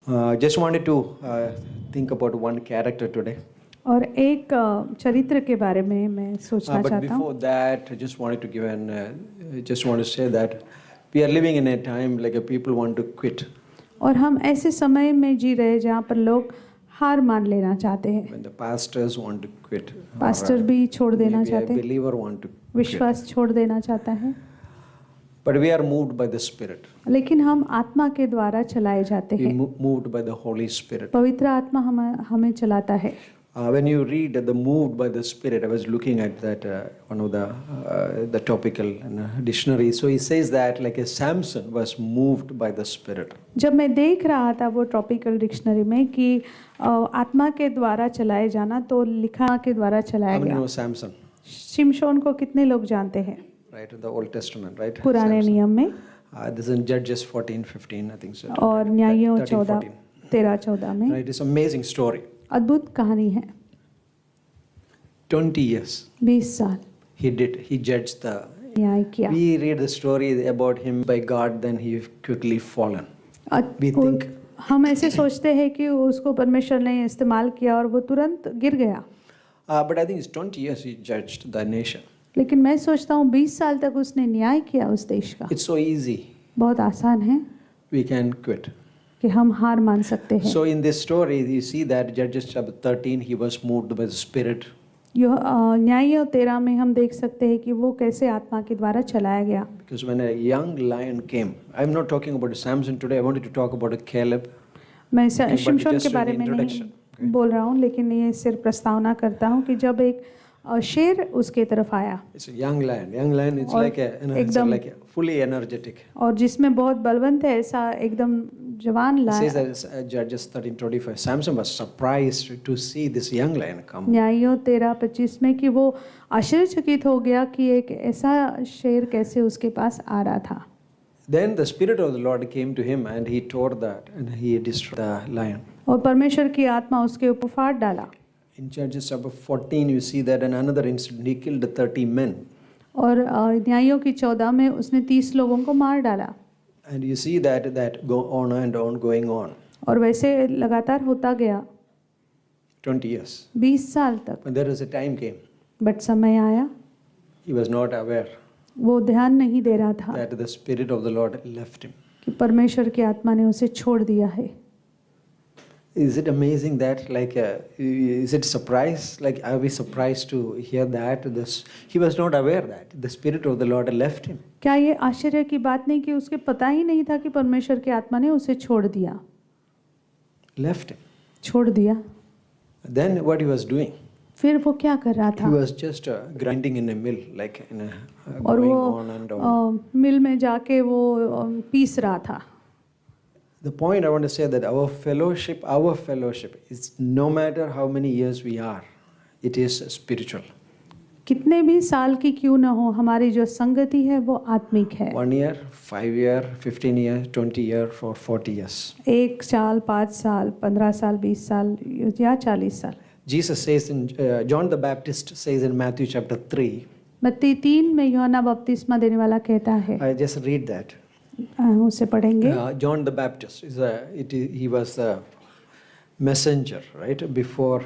Just wanted to think about one character today. और एक चरित्र के बारे में मैं सोचना But चाहता हूँ। before that, I just wanted to give just want to say that we are living in a time like people want to quit. और हम ऐसे समय में जी रहे हैं जहाँ पर लोग हार मान लेना चाहते हैं। When the pastors want to quit. Pastor भी छोड़ देना maybe a चाहते हैं, believer want to quit. विश्वास छोड़ देना चाहता है। But we are moved by the Spirit. लेकिन हम आत्मा के द्वारा चलाए जाते We हैं। moved by the Holy Spirit. पवित्र आत्मा हमें चलाता है। When you read the moved by the Spirit, I was looking at that one of the topical dictionary. So he says that like a Samson was moved by the Spirit. जब मैं देख रहा था वो टॉपिकल डिक्शनरी में कि आत्मा के द्वारा चलाए जाना, तो लिखा के द्वारा चलाया How many गया। know Samson? शिमशोन को कितने लोग जानते हैं? Right, in the Old Testament, right? पुराने Samson. नियम में This is in Judges 14:15, I think so. और न्यायों 13, 13-14 में। Right, it's an amazing story. अद्भुत कहानी है। 20 years 20 साल he judged the. न्याय किया। We read the story about him by God, then he quickly fallen. We think. हम ऐसे सोचते हैं कि उसको परमेश्वर ने इस्तेमाल किया और वो तुरंत गिर गया। But I think it's 20 years he judged the nation. लेकिन मैं सोचता हूँ 20 साल तक उसने न्याय किया उस देश का। It's so easy. बहुत आसान है We can quit. कि हम हार मान सकते हैं। So in this story, you see that Judges chapter 13, he was moved by the Spirit. न्याय 13 में हम देख सकते हैं कि वो कैसे आत्मा के द्वारा चलाया गया। Because when a young lion came, I'm not talking about Samson today. I wanted to talk about Caleb. मैं but शिमशोन just के बारे an में नहीं introduction. बोल रहा हूँ, लेकिन ये सिर्फ प्रस्तावना करता हूँ कि जब एक शेर उसके तरफ आया It's a young lion. Young lion, it's और like it's एकदम- like a fully energetic. और जिसमें बहुत बलवंत है, ऐसा एकदम जवान It says लाया। that it's, Judges 13:25. Samson was surprised to see this young lion come. न्यायों 13-25 में कि वो आश्चर्यचकित हो गया कि एक ऐसा शेर कैसे उसके पास आ रहा था। Then the Spirit of the Lord came to him and he tore that and he destroyed the lion. और परमेश्वर की आत्मा उसके ऊपर फाड़ डाला। In Judges chapter 14, you see that in another incident, he killed 30 men. और न्यायों की 14 में उसने 30 लोगों को मार डाला। And you see that go on and on, going on. और वैसे लगातार होता गया 20 years. 20 साल तक। When there was a time came, but समय आया, he was not aware वो ध्यान नहीं दे रहा था that the Spirit of the Lord left him. कि परमेश्वर की आत्मा ने उसे छोड़ दिया है। Is it amazing that, like, is it surprise? Like, are we surprised to hear that? He was not aware that the Spirit of the Lord left him. क्या ये आश्चर्य की बात नहीं कि उसके पता ही नहीं था कि परमेश्वर की आत्मा ने उसे छोड़ दिया? Left him. छोड़ दिया। Then what he was doing? फिर वो क्या कर रहा He था? was just grinding in a mill, like in a और going वो on and on. मिल में जाके वो पीस रहा था। The point I want to say that our fellowship is no matter how many years we are, it is spiritual. कितने भी साल की क्यों न हो, हमारी जो संगति है वो आत्मिक है। 1 year, 5 year, 15 year, 20 year, for 40 years. 1 साल, 5 साल, 15 साल, 20 साल या 40 साल। Jesus says in John the Baptist says in Matthew chapter 3. मत्ती 3 में यूहन्ना बपतिस्मा देने वाला कहता है। I just read that. उसे पढ़ेंगे। John the Baptist he was the messenger, right, before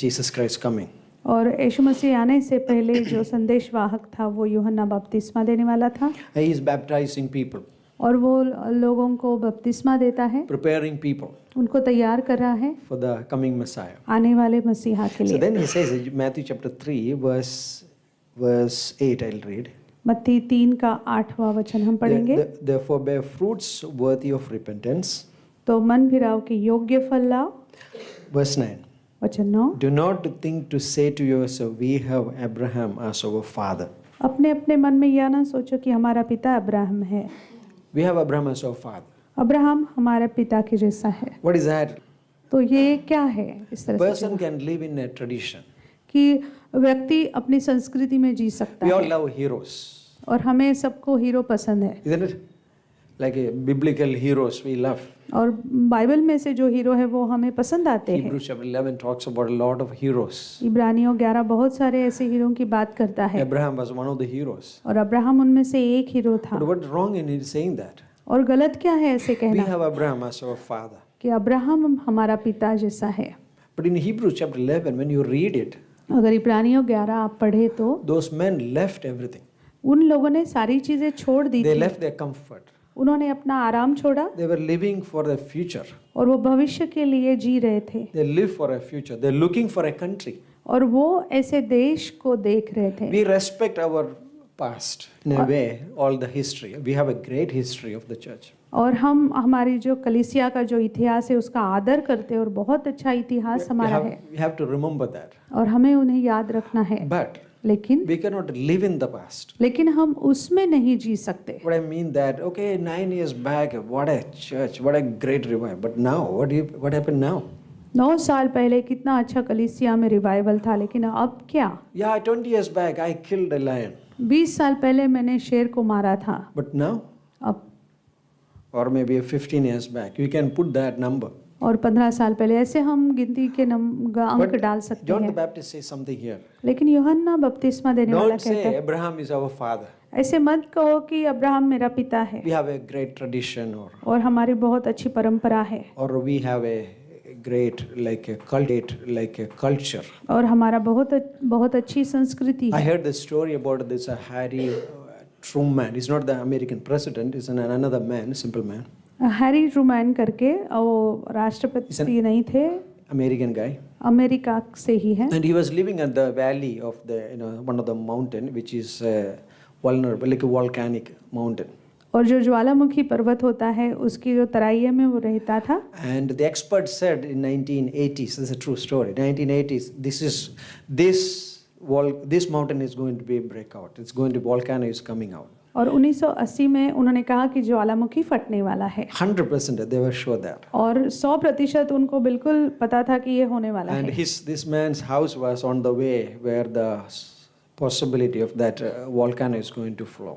Jesus Christ coming. और यीशु मसीह आने से पहले जो संदेशवाहक था वो यूहन्ना बपतिस्मा देने वाला था। He is baptizing people, और वो लोगों को बपतिस्मा देता है, preparing people उनको तैयार कर रहा है for the coming Messiah. आने वाले मसीहा के So लिए। then he says in Matthew chapter 3 verse 8, I'll read. मत्ती 3 का 8वां वचन हम पढ़ेंगे। Therefore bear fruits worthy of repentance. तो मन फिराव के योग्य फल लाओ। Verse 9. वचन 9। Do not think to say to yourself, we have Abraham as our father. अपने अपने मन में यह ना सोचो कि हमारा पिता अब्राहम है। We have Abraham as our father. Abraham हमारे पिता के जैसा है। What is that? तो ये क्या है? इस तरह से Person can live in a tradition. कि व्यक्ति अपनी संस्कृति में जी सकता We all है love heroes, और हमें सबको हीरो पसंद है। isn't it? Like a biblical heroes we love. और बाइबल में से जो हीरो है वो हमें पसंद आते हैं। Hebrews chapter 11 talks about a lot of heroes. इब्रानियों 11 बहुत सारे ऐसे हीरो की बात करता है Abraham was one of the heroes. और अब्राहम उनमें से एक हीरो था। But what's wrong in saying that? और गलत क्या है ऐसे We कहना have Abraham as our father. कि अब्राहम हमारा पिता जैसा है। But in Hebrews chapter 11, when you read it, अगर इब्रानियों 11 आप पढ़े तो those men left everything. उन लोगों ने सारी चीजें छोड़ दी They थी। left their comfort. उन्होंने अपना आराम छोड़ा They were living for the future. और वो भविष्य के लिए जी रहे थे They live for a future. They're looking for a country. और वो ऐसे देश को देख रहे थे। We respect our past in a way, all the history. We have a great history of the church. और हम हमारी जो कलीसिया का जो इतिहास है उसका आदर करते हैं और बहुत अच्छा इतिहास हमारा है We have to remember that. और हमें उन्हें याद रखना है। But लेकिन we cannot live in the past. हम उसमें नहीं जी सकते। What I mean that, okay, 9 years back, what a church, what a great revival. But now, what happened now? 9 साल पहले कितना अच्छा कलीसिया में रिवाइवल था, लेकिन अब क्या? Yeah, 20 years back, I killed a lion. 20 साल पहले मैंने शेर को मारा था। But now? अब Or maybe 15 years back, you can put that number. और 15 साल पहले ऐसे हम गिनती के अंक डाल सकते John the हैं। Baptist says something here. लेकिन यूहन्ना बपतिस्मा देने वाला Don't कहता say है, Abraham is our father. ऐसे मत कहो कि अब्राहम मेरा पिता है We have a great tradition, और हमारी बहुत अच्छी परंपरा है or we have a great like a culture. और हमारा बहुत अच्छी संस्कृति I है। heard the story about this Harry Truman. He's not the American president. He's another man, simple man. Harry Trueman करके वो राष्ट्रपति नहीं थे, American guy. अमेरिका से ही है। And he was living at the valley of the one of the mountain which is vulnerable, like a volcanic mountain. और जो ज्वालामुखी पर्वत होता है उसकी जो तराई में वो रहता था। And the experts said in 1980s, this is a true story. 1980s, this mountain is going to be a breakout. It's going to volcano is coming out. और 1980 में उन्होंने कहा कि ज्वालामुखी फटने वाला है 100% they were sure that. और 100% उनको बिल्कुल पता था कि ये होने वाला And है। this man's house was on the way where the possibility of that volcano is going to flow.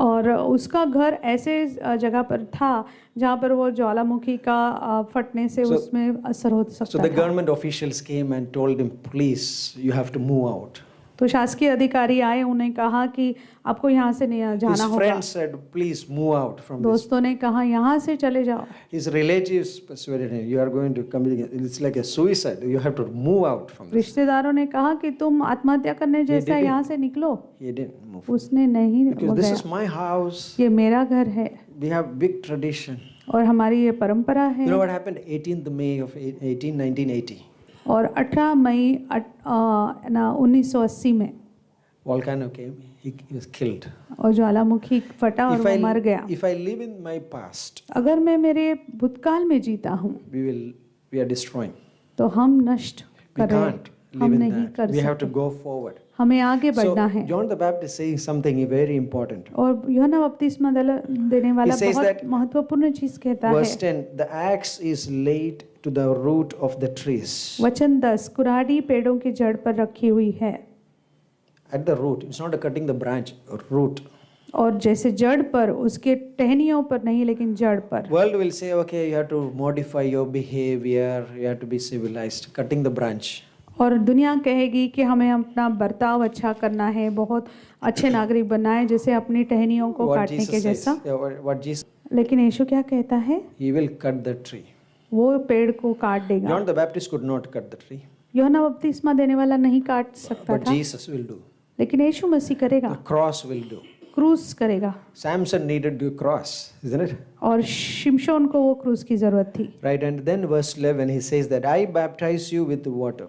और उसका घर ऐसे जगह पर था जहाँ पर वो ज्वालामुखी का फटने से उसमें असर हो So सकता the था। government officials came and told him, please, you have to move out. तो शासकीय अधिकारी आए, उन्हें कहा कि आपको यहाँ से नहीं His जाना होगा। friends said, please move out from this. दोस्तों ने कहा यहाँ से चले जाओ। His relatives persuaded him, you are going to come, it's like a suicide, you have to move out from this. रिश्तेदारों ने कहा कि तुम आत्महत्या करने जैसा है, यहाँ से निकलो। He didn't move. उसने नहीं Because this गया। is my house, ये मेरा घर है we have big tradition. और हमारी ये परंपरा है। You know what happened? 18th May of 1980. और 18 मई 1980 में Volcano came, he was killed. और ज्वालामुखी फटा और वो मर गया। If I live in my past, अगर मैं मेरे भूतकाल में जीता हूँ we are destroying. तो हम नष्ट We कर रहे हैं, can't हम live in नहीं that. कर We have to सकते। go forward. हमें आगे बढ़ना So है। John the Baptist saying something very important. और यूहन्ना बपतिस्मा देने वाला He says बहुत that महत्वपूर्ण चीज कहता है। Verse 10, the axe is laid to the root of the trees. वचन 10, कुराड़ी पेड़ों की जड़ पर रखी हुई है। At the root, it's not cutting the branch, root. और जैसे जड़ पर, उसके टहनियों पर नहीं लेकिन जड़ पर। World will say, okay, you have to modify your behavior, you have to be civilized, cutting the branch. और दुनिया कहेगी कि हमें अपना बर्ताव अच्छा करना है, बहुत अच्छे नागरिक बनना है, जैसे अपनी टहनियों को What काटने के Jesus says, जैसा। what Jesus, लेकिन यीशु क्या कहता है? he will cut the tree. वो पेड़ को काट देगा। John the Baptist could not cut the tree, यूहन्ना बपतिस्मा देने वाला नहीं काट सकता but था, Jesus will do. लेकिन यीशु मसीह करेगा, The cross will do. क्रूस करेगा। Samson needed the cross, isn't it? और शिमशोन को वो क्रूस की जरूरत थी। Right, and then verse 11, he says that I baptize you with water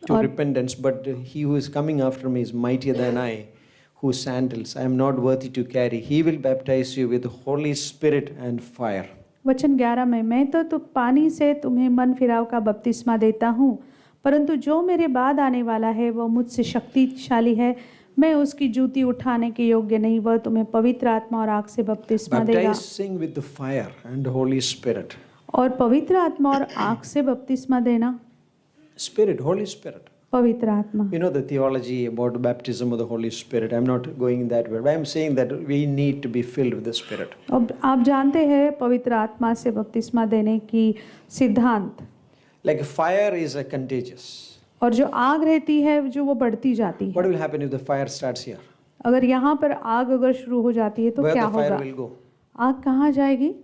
to repentance, but he who is coming after me is mightier than I, whose sandals I am not worthy to carry. He will baptize you with the Holy Spirit and fire. वचन 11 में, मैं तो पानी से तुम्हें मन फिराव का बपतिस्मा देता हूँ, परंतु जो मेरे बाद आने वाला है वह मुझसे शक्तिशाली है, मैं उसकी जूती उठाने के योग्य नहीं, वह तुम्हें पवित्र आत्मा और आग से बपतिस्मा देगा। Baptizing with the fire and the Holy Spirit. और पवित्र आत्मा और आग से बपतिस्मा देना, Spirit, Holy Spirit. पवित्र आत्मा। You know the theology about baptism of the Holy Spirit. I'm not going that way, but I'm saying that we need to be filled with the Spirit. अब आप जानते हैं पवित्र आत्मा से बपतिस्मा देने की सिद्धांत। Like fire is a contagious. और जो आग रहती है जो वो बढ़ती जाती है। What will happen if the fire starts here? अगर यहाँ पर आग शुरू हो जाती है तो Where क्या the fire होगा? will go? आग कहाँ जाएगी?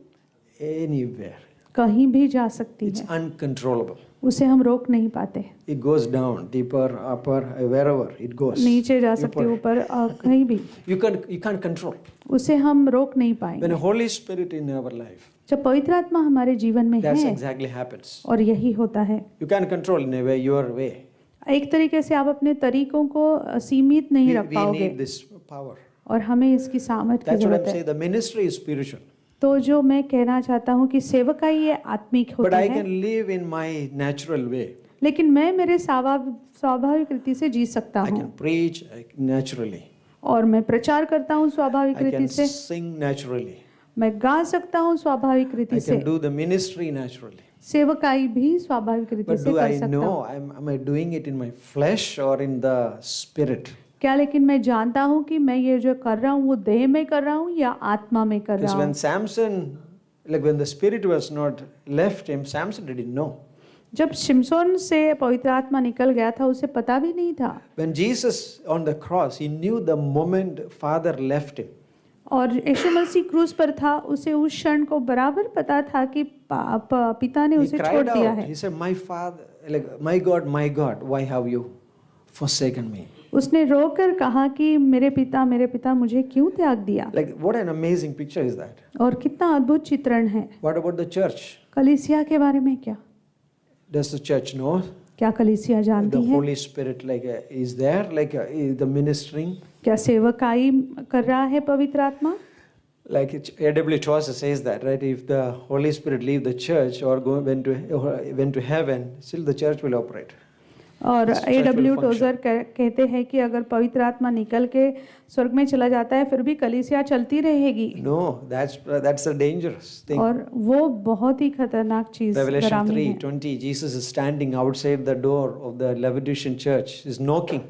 Anywhere. कहीं भी जा सकती It's है, uncontrollable. उसे हम रोक नहीं पाते। It goes down, deeper, upper, wherever it goes. नीचे जा सकती है, ऊपर कहीं भी, You can't control. उसे हम रोक नहीं When पाएंगे। a Holy Spirit in our life, जब पवित्र आत्मा हमारे जीवन में that's है, exactly happens. और यही होता है। You can't control in a way your way. एक तरीके से आप अपने तरीकों को सीमित नहीं रख We पाओगे, need this power. और हमें इसकी सामर्थ की That's what I'm जरूरत है। saying. The ministry is spiritual, तो जो मैं कहना चाहता हूँ कि सेवकाई ये आत्मिक but I होती है, can live in my natural way. लेकिन मैं मेरे स्वाभाविक रीति से जी सकता I हूँ, can preach naturally. और मैं प्रचार करता हूँ स्वाभाविक I रीति can से, sing naturally. मैं गा सकता हूँ स्वाभाविक I रीति से, can do the ministry naturally. सेवकाई भी स्वाभाविक रीति But से do कर I सकता हूँ। know? Am I doing it in my flesh or in the spirit? क्या लेकिन मैं जानता हूँ कि मैं ये जो कर रहा हूँ वो देह में कर रहा हूँ या आत्मा में कर Because रहा when हूँ। Samson, like when the spirit was not left him, Samson didn't know. जब शिमशोन से पवित्र आत्मा निकल गया था, उसे पता भी नहीं था। When Jesus on the cross, he knew the moment Father left him. और यीशु मसीह क्रूस पर था, उसे उस क्षण को बराबर पता था कि पिता ने He उसे छोड़ cried दिया out. है। He said, "My Father, like my God, why have you forsaken me?" उसने रोकर कहा कि मेरे पिता मुझे क्यों त्याग दिया। Like what an amazing picture is that? और कितना अद्भुत चित्रण है। What about the church? कलीसिया के बारे में क्या? Does the church know? क्या कलीसिया The जानती है? Holy Spirit is there, is the ministering. क्या सेवकाई कर रहा है पवित्र आत्मा? Like A.W. Chaucer says that, right? If the Holy Spirit leave the church or went to heaven, still the church will operate. और Church will A.W. function. Trouser कहते हैं कि अगर पवित्र आत्मा निकल के स्वर्ग में चला जाता है, फिर भी कलीसिया चलती रहेगी। No, that's a dangerous thing. और वो बहुत ही खतरनाक चीज Revelation डरावनी है। 3:20, Jesus is standing outside the door of the Laodicean church, is knocking.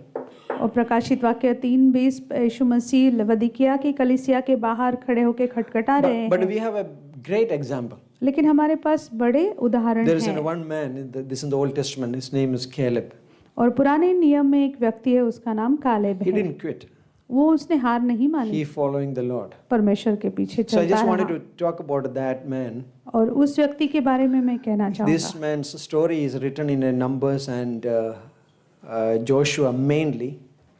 और प्रकाशित वाक्य 3:20 यीशु मसीह लवदीकिया की कलीसिया के बाहर खड़े होकर खटखटा रहे But हैं। we have a great example. लेकिन हमारे पास बड़े उदाहरण There is हैं। one man, this in the Old Testament, his name is Caleb. और पुराने नियम में एक व्यक्ति है, उसका नाम कालेब He है। didn't quit. वो उसने हार नहीं मानी, He following the Lord. परमेश्वर के पीछे So I चलता just wanted रहा। to talk about that man. और उस व्यक्ति के बारे में मैं कहना This चाहूँगा। man's story is written in Numbers and Joshua mainly.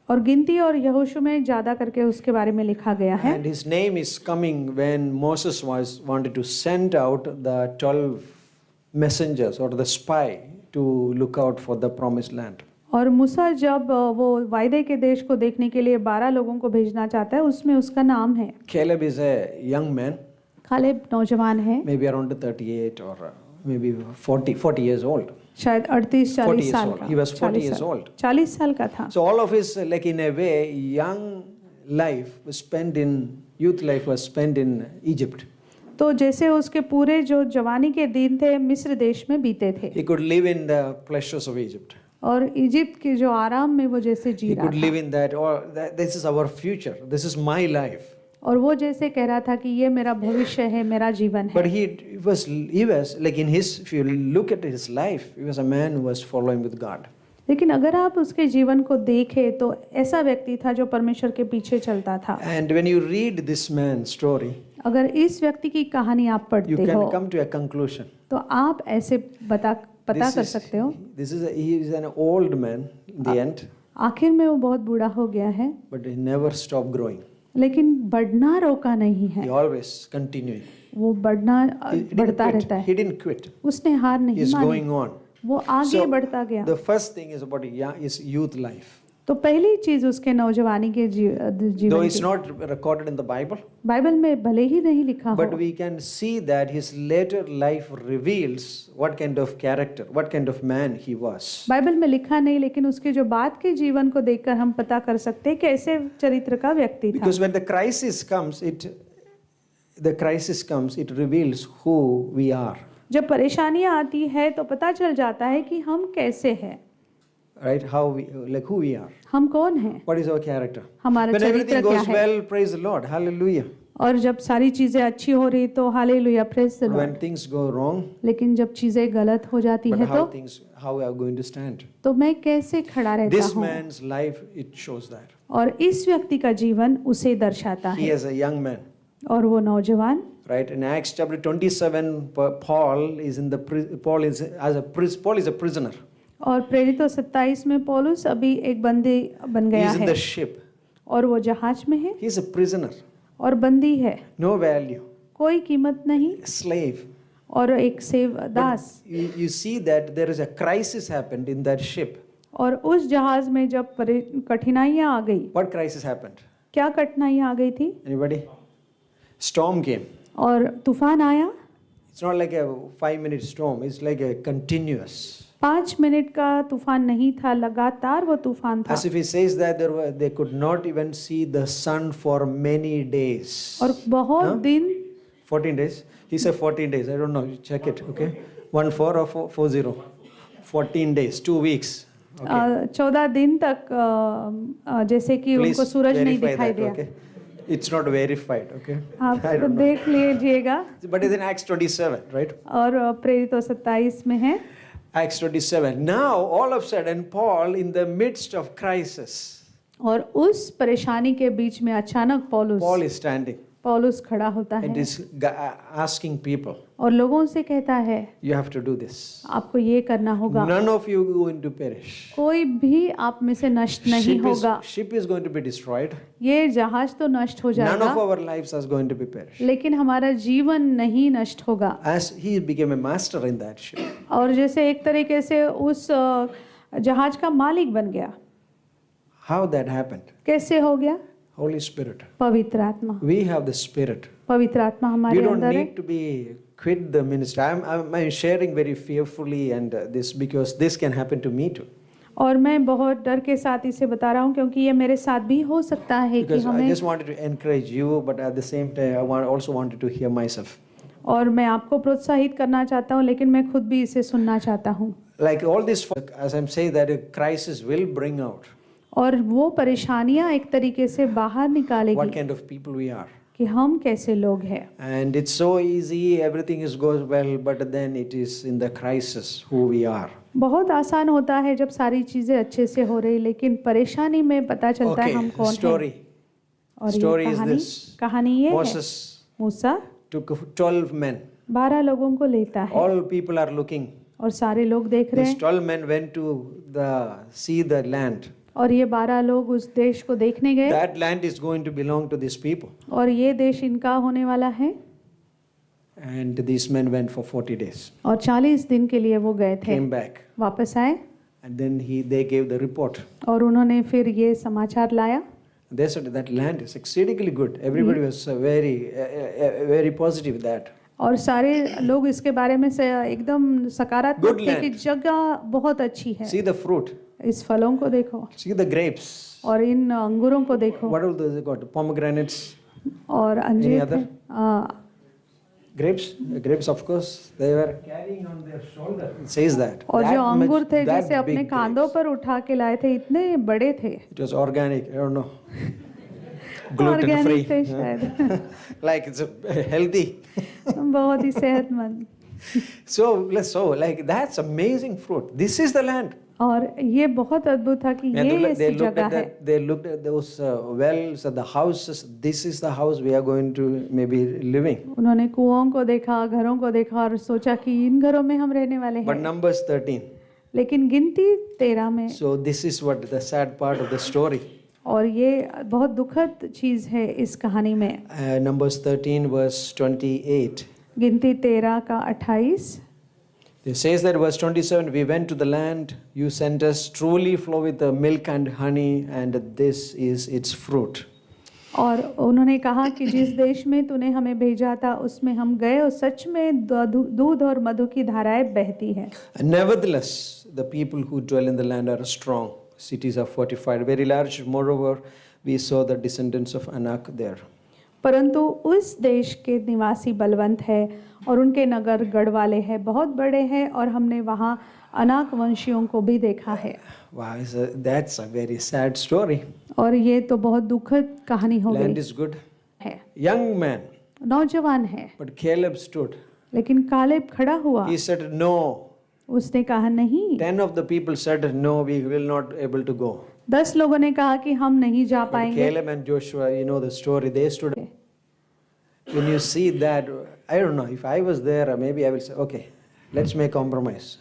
और गिनती और यहोशू में ज्यादा करके उसके बारे में लिखा गया है। And his name is coming when Moses wanted to send out the 12 messengers or the spy to look out for the promised land. और मूसा जब वो वायदे के देश को देखने के लिए 12 लोगों को भेजना चाहता है, उसमें उसका नाम है। Caleb is a young man, Caleb नौजवान है, maybe around 38 or maybe 40 years old. शायद 38-40 साल का। He was 40 years old. 40 साल का था। So all of his, like in a way, young life was spent in, youth life was spent in Egypt. तो जैसे उसके पूरे जो जवानी के दिन थे मिस्र देश में बीते थे, He could live in the pleasures of Egypt. और इजिप्ट के जो आराम में वो जैसे जी He रहा could था, live in that, or this is our future, this is my life. और वो जैसे कह रहा था कि ये मेरा भविष्य है, मेरा जीवन है। But he was like in his, if you look at his life, he was a man who was following with God. लेकिन अगर आप उसके जीवन को देखें तो ऐसा व्यक्ति था जो परमेश्वर के पीछे चलता था। And when you read this man's story, अगर इस व्यक्ति की कहानी आप you पढ़ते can हो come to a conclusion. तो आप ऐसे पता कर सकते हो। He is an old man in the end, आखिर में वो बहुत बूढ़ा हो गया है, but he never stopped growing. लेकिन बढ़ना रोका नहीं He है, always continuing. वो बढ़ता रहता He है। didn't quit. उसने हार He नहीं is मानी, going on. वो आगे So, बढ़ता गया। The first thing is about his youth life. तो पहली चीज उसके नौजवानी के Though जीवन it's की, not recorded in the Bible, Bible में भले ही नहीं लिखा but हो, we can see that his later life reveals what kind of character, what kind of man he was. Bible में लिखा नहीं, लेकिन उसके जो बाद के जीवन को देखकर हम पता कर सकते हैं कैसे चरित्र का व्यक्ति था। Because when the crisis comes, it reveals who we are. जब परेशानियां आती है तो पता चल जाता है कि हम कैसे हैं, Right? Who we are. हम कौन हैं, What is our character? हमारा When चरित्र everything क्या goes है। well, praise the Lord. Hallelujah. और जब सारी चीजें अच्छी हो रही तो hallelujah, praise the When Lord. things go wrong, लेकिन जब चीजें गलत हो जाती है how we are going to stand? तो मैं कैसे खड़ा रहता This हूँ। man's life, it shows that. और इस व्यक्ति का जीवन उसे दर्शाता He है। is a young man और वो नौजवान right? In Acts chapter 27, Paul is in the Paul is a prisoner. और प्रेरितों 27 में पौलुस अभी एक बंदी बन He गया is in है the ship. और वो जहाज में है He is a prisoner. और बंदी है, No value. कोई कीमत नहीं, Slave. और एक दास। You see that there is a crisis happened in that ship. और उस जहाज में जब कठिनाइयां आ गई, What crisis happened? क्या कठिनाइयां आ गई थी? Anybody? Storm came. और तूफान आया। It's not like a 5-minute storm. It's like a continuous. 5 minute का तूफान नहीं था, लगातार वो तूफान था। As if he says that they could not even see the sun for many days. और बहुत दिन 14 days. He said 14 days. I don't know. You check it. Okay. 14 or 40. 14 days. 2 weeks. 14 दिन तक जैसे कि उनको सूरज नहीं दिखाई दिया। Okay. It's not verified. Okay. आप देख लीजिएगा। But it's in Acts 27, right? और प्रेरितों 27 में है। Acts 27. Now, all of a sudden, Paul, in the midst of crisis, और उस परेशानी के बीच में अचानक Paul is standing पौलुस खड़ा होता and है is asking people, और लोगों से कहता है, you have to do this. आपको ये करना होगा। None of you are going to perish. कोई भी आप में से नष्ट नहीं होगा। Ship is going to be destroyed. ये जहाज तो नष्ट हो None of जाएगा, our lives is going to be perished. लेकिन हमारा जीवन नहीं नष्ट होगा। As he became a master in that ship. और जैसे एक तरीके से उस जहाज का मालिक बन गया। How that happened? कैसे हो गया? Holy Spirit. पवित्र आत्मा। We have the Spirit. पवित्र आत्मा हमारे You don't अंदर है। need to be quit the ministry. I'm sharing very fearfully and this because this can happen to me too. और मैं बहुत डर के साथ इसे बता रहा हूँ क्योंकि ये मेरे साथ भी हो सकता है कि Because I हमें, just wanted to encourage you, but at the same time, also wanted to hear myself. और मैं आपको प्रोत्साहित करना चाहता हूँ, लेकिन मैं खुद भी इसे सुनना चाहता हूँ। Like all this, as I'm saying, that a crisis will bring out और वो परेशानियाँ एक तरीके से बाहर what निकालेगी kind of people we are. कि हम कैसे लोग हैं। And it's so easy, everything is goes well, but then it is in the crisis who we are. बहुत आसान होता है जब सारी चीजें अच्छे से हो रही, लेकिन परेशानी में पता चलता है हम Okay, कौन story. हैं। और Story ये is कहानी this. कहानी ये है, Moses मूसा took 12 men. 12 लोगों को लेता है All people are looking. और सारे लोग देख रहे These हैं 12 men went to see the land. और ये 12 लोग उस देश को देखने गए That land is going to belong to these people. और ये देश इनका होने वाला है। And these men went for 40 days. और 40 दिन के लिए वो गए थे, Came back. वापस आए And then they gave the report. और उन्होंने फिर ये समाचार लाया। They said that land is exceedingly good. Everybody was very positive with that. और सारे लोग इसके बारे में से एकदम सकारात्मक Good थे कि land. जगह बहुत अच्छी है। See the fruit. इस फलों को देखो See the grapes. और इन अंगूरों को देखो What else they got? Pomegranates. और अंजीर other? थे। Grapes. Grapes, of course, they were carrying on their shoulder. It says that. और That जो अंगूर much- थे that जैसे अपने big कांधों grapes. पर उठा के लाए थे, इतने बड़े थे। It was organic. I don't know. Gluten free. Organic थे शायद। Like it's healthy. बहुत ही सेहतमंद। So like that's amazing fruit. This is the land. और ये बहुत अद्भुत था कि And ये they ऐसी looked जगह at है। that. They looked at those wells, at the houses. This is the house we are going to maybe living. उन्होंने कुओं को देखा, घरों को देखा और सोचा कि इन घरों में हम रहने वाले But हैं। Numbers 13. लेकिन गिनती 13 में, So this is what the sad part of the story. और ये बहुत दुखद चीज है इस कहानी में। Numbers 13 verse 28. गिनती 13 का 28। It says that verse 27, we went to the land you sent us, truly flow with the milk and honey, and this is its fruit. और उन्होंने कहा कि जिस देश में तूने हमें भेजा था उसमें हम गए और सच में दूध और मधु की धाराएं बहती हैं। And nevertheless, the people who dwell in the land are strong. Cities are fortified, very large. Moreover, we saw the descendants of Anak there. परंतु उस देश के निवासी बलवंत है और उनके नगर गढ़ वाले हैं, बहुत बड़े हैं, और हमने वहाँ अनाक वंशियों को भी देखा है। Wow, that's a very sad story. और ये तो बहुत दुखद कहानी हो Land गई is good. है। Young man, नौजवान है, but Caleb stood. लेकिन कालेब खड़ा हुआ। He said, no. उसने कहा नहीं। 10 of the people said, no, we will not able to go. 10 लोगों ने कहा कि हम नहीं जा But पाएंगे। Caleb and Joshua, you know the story, they stood. when you see that, I don't know, if I was there, maybe I will say, okay, let's make compromise.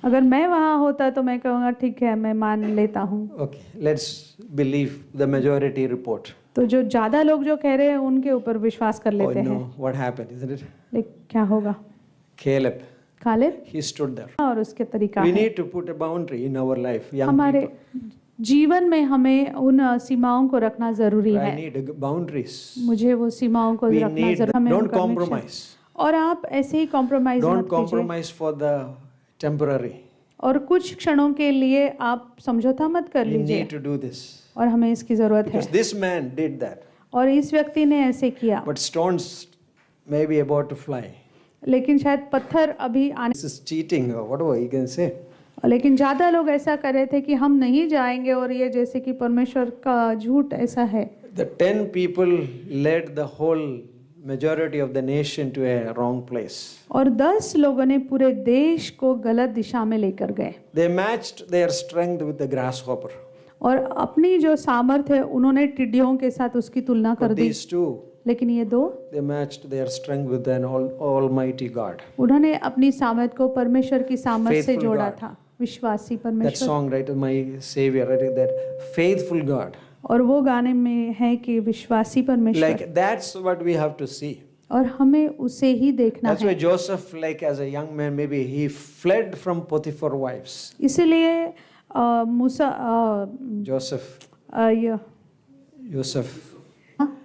अगर मैं वहाँ होता तो मैं कहूँगा ठीक है, मैं मान लेता हूँ। Okay, let's believe the majority report. तो जो ज़्यादा लोग जो कह रहे हैं उनके ऊपर विश्वास कर Oh लेते हैं। no, what happened, isn't it? लेकिन क्या होगा? Caleb, Caleb he stood there. और उसके तरीका We है। need to put a boundary in our life, young हमारे people. जीवन में हमें उन सीमाओं को रखना जरूरी I है। need boundaries. मुझे वो सीमाओं को We रखना need, जरूरी। हमें don't उनका conviction- compromise. और आप ऐसे ही कॉम्प्रोमाइज Don't मत कीजिए। compromise for the temporary. और कुछ क्षणों के लिए आप समझौता मत कर We लीजिए। need to do this. और हमें इसकी जरूरत है। Because this man did that. और इस व्यक्ति ने ऐसे किया। But stones may be about to fly. लेकिन शायद पत्थर अभी आने। This is cheating or whatever you can say. लेकिन ज़्यादा लोग ऐसा कर रहे थे कि हम नहीं जाएंगे और ये जैसे कि परमेश्वर का झूठ ऐसा है। The 10 people led the whole majority of the nation to a wrong place. और 10 लोगों ने पूरे देश को गलत दिशा में लेकर गए। They matched their strength with the grasshopper. और अपनी जो सामर्थ्य है उन्होंने टिड्डियों के साथ उसकी तुलना कर But दी। these two, लेकिन ये दो, they matched their strength with an almighty God. उन्होंने अपनी सामर्थ को परमेश्वर की सामर्थ से Faithful जोड़ा God. था। विश्वासी That परमेश्वर। song, right? My Savior, right? That faithful God. और वो गाने में है कि विश्वासी परमेश्वर। Like that's what we have to see. और हमें उसे ही देखना That's why है। Joseph, like as a young man, maybe he fled from Potiphar wives. इसलिए मूसा Joseph, ये Joseph, हाँ?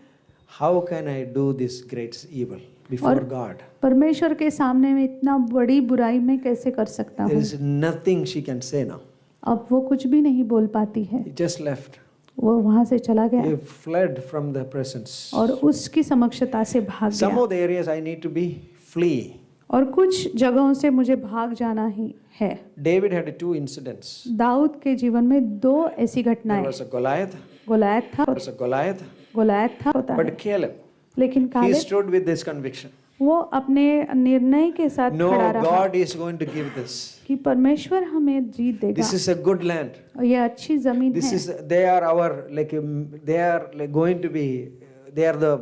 how can I do this great evil before और God? परमेश्वर के सामने में इतना बड़ी बुराई मैं कैसे कर सकता There हूँ? is nothing she can say now. अब वो कुछ भी नहीं बोल पाती है। He just left. वो वहां से चला गया He fled from the presence. और उसकी समक्षता से भाग Some गया। of the areas I need to be flee. और कुछ जगहों से मुझे भाग जाना ही है। David had 2 incidents. दाऊद के जीवन में 2 ऐसी There घटनाएं। was a Goliath. गोलायत था, There was a Goliath. Goliath था होता है। But Caleb, लेकिन he Caleb stood with this conviction. वो अपने निर्णय के साथ No, खड़ा रहा God is going to give this. कि परमेश्वर हमें जीत देगा This is a good land. और ये अच्छी जमीन This है। is they are our they are like going to be they are the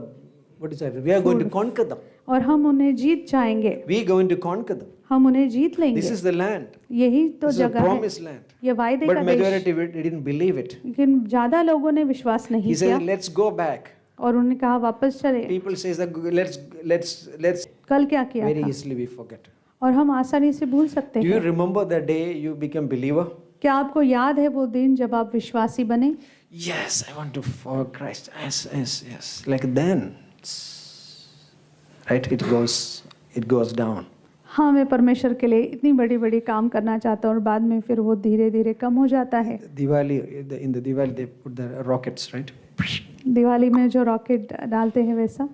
what is that? We are going to conquer them. और हम उन्हें जीत जाएंगे। We are going to conquer them. हम उन्हें जीत लेंगे। This is the land. यही तो This is a जगह है। promised land. ये वायदे But का देश। majority didn't believe it. लेकिन ज्यादा लोगों ने विश्वास He नहीं किया said, "Let's go back." और उन्होंने कहा वापस चले। People says that let's कल क्या किया very था? easily we forget. और हम आसानी से भूल सकते Do you हैं। remember the day you became believer? क्या आपको याद है वो दिन जब आप विश्वासी बने? Yes, I want to follow Christ. Yes. Like then, right? It goes down. हाँ, मैं परमेश्वर के लिए इतनी बड़ी बड़ी काम करना चाहता हूँ और बाद में फिर वो धीरे धीरे कम हो जाता है। Diwali, in the Diwali they put the rockets, right? Diwali में जो रॉकेट डालते हैं वैसा।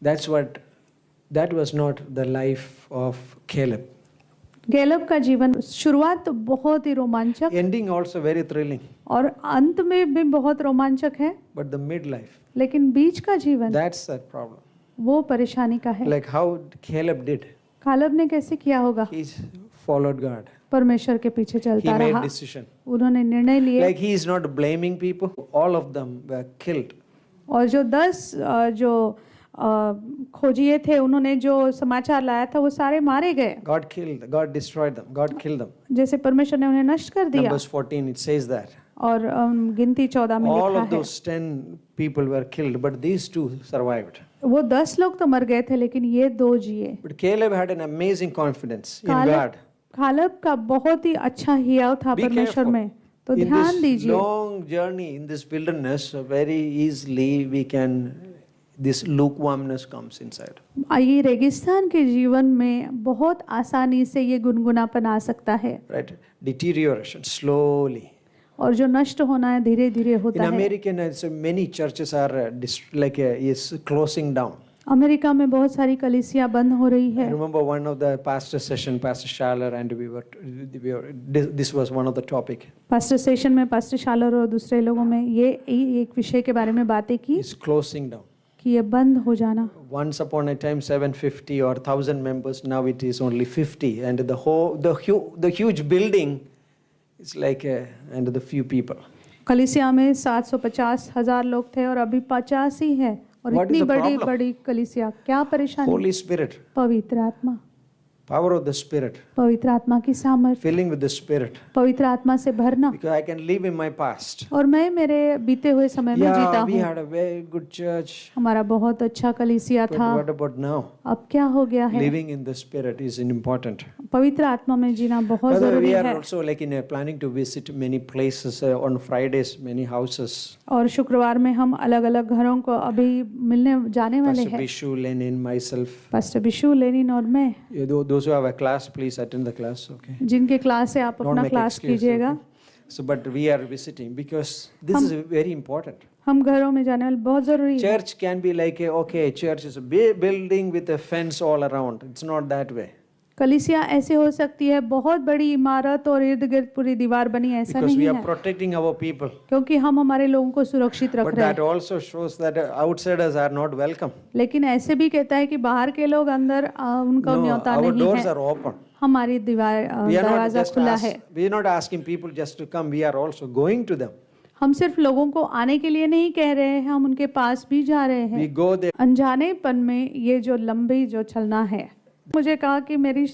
That was not the life of Caleb. Caleb का जीवन शुरुआत तो बहुत ही रोमांचक Ending also very thrilling. और अंत में भी बहुत रोमांचक है, But the midlife, लेकिन बीच का जीवन that's the problem. वो परेशानी का है। Like how Caleb did. Caleb ने कैसे किया होगा? He followed God. परमेश्र के पीछे He चलता made रहा। decision. उन्होंने निर्णय लिए Like he is not blaming people. All of them were killed. और जो 10 जो खोजिए थे उन्होंने जो समाचार लाया था वो सारे मारे गए। God killed. God destroyed them. God killed them. जैसे परमेश्वर ने उन्हें नष्ट कर दिया। Numbers 14 it says that. और गिनती 14 में All लिखा of है those 10 people were killed, but these 2 survived. वो 10 लोग तो मर गए थे लेकिन ये 2 जिए। But Caleb had an amazing confidence in Caleb God. Caleb का बहुत ही अच्छा हियाव था Be परमेश्वर careful. में। तो In ध्यान this दीजिए। long journey in this wilderness, very easily this lukewarmness comes inside. ये रेगिस्तान के जीवन में बहुत आसानी से ये गुनगुनापन आ सकता है Right? Deterioration slowly. और जो नष्ट होना है धीरे धीरे In होता है। America, so many churches are is closing down. America में बहुत सारी कलीसिया बंद हो रही I है। remember one of the pastor session, Pastor Schaller, and this was one of the topic. Pastor session में पास्टर शालर और दूसरे लोगों में ये एक विषय के बारे में बातें की It's closing down. कि ये बंद हो जाना। Once upon a time, 750 or 1,000 members. Now it is only 50, and the huge building is like and the few people. कलीसिया में 750,000 लोग थे और अभी 50 ही है और What is इतनी the बड़ी problem? बड़ी कलीसिया, क्या परेशानी? Holy Spirit, पवित्र आत्मा, power of the Spirit, पवित्र आत्मा की सामर्थ, filling with the Spirit. पवित्र आत्मा से भरना। Because I can live in my past. और मैं मेरे बीते हुए समय में जीता Yeah, we हूँ। had a very good church. हमारा बहुत अच्छा कलीसिया But था, what about now? अब क्या हो गया है? Living in the Spirit is important. पवित्र आत्मा में जीना बहुत By the way, जरूरी we are है। also like planning to visit many places on Fridays, many houses. और शुक्रवार में हम अलग अलग घरों को अभी मिलने जाने वाले Pastor हैं। Bishu, Lenin, myself. Pastor Bishu, Lenin और मैं। Those who have a class, please attend the class. Okay. जिनके क्लास है आप Don't अपना make क्लास excuse, कीजिएगा। okay? So, but we are visiting because this is very important. हम घरों में जाने वाले बहुत जरूरी है। Church can be like okay, church is a big building with a fence all around. It's not that way. कलीसिया ऐसे हो सकती है, बहुत बड़ी इमारत और इर्द गिर्द पूरी दीवार बनी, ऐसा Because we नहीं are है, protecting our people. क्योंकि हम हमारे लोगों को सुरक्षित रख But रहे that हैं। also shows that outsiders are not welcome. लेकिन ऐसे भी कहता है कि बाहर के लोग अंदर उनका No, न्योता our नहीं doors है। are open. हमारी दीवार We are not दरवाजा just खुला है। we are not asking people just to come. We are also going to them. हम सिर्फ लोगों को आने के लिए नहीं कह रहे हैं, हम उनके पास भी जा रहे We हैं। go there. अनजानेपन में ये जो लंबी जो चलना है, मुझे कहा कि मेरी